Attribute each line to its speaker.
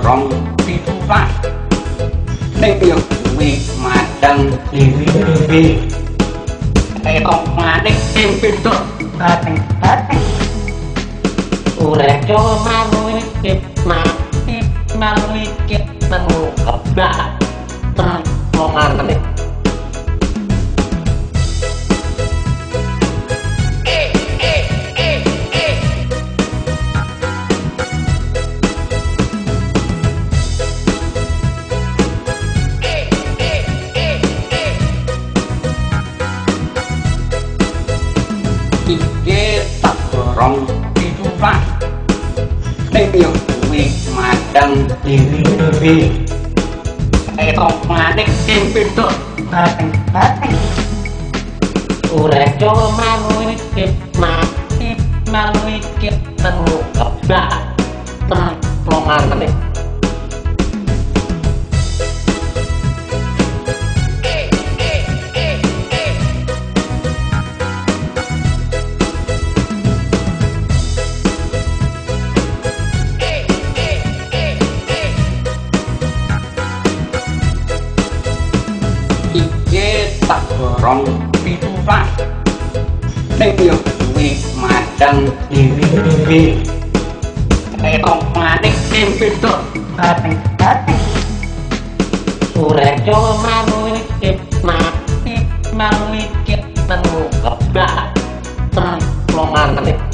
Speaker 1: rong pitu flat ning yo kuwi madang dewi-dewi kok manik sing pintu bateng-bateng urip yo manukip mati manukip nemu kebak temongan nek tak dorong pitu flat ning yo kuwi madang dewi-dewi kok manik sing pintu bateng-bateng urip yo manukip mati manukip nemu kebak temongan nek tak dorong pitu flat ning yo kuwi madang dewi-dewi kok manik sing pintu bateng-bateng urip yo manukip mati manukip nemu kebak temongan nek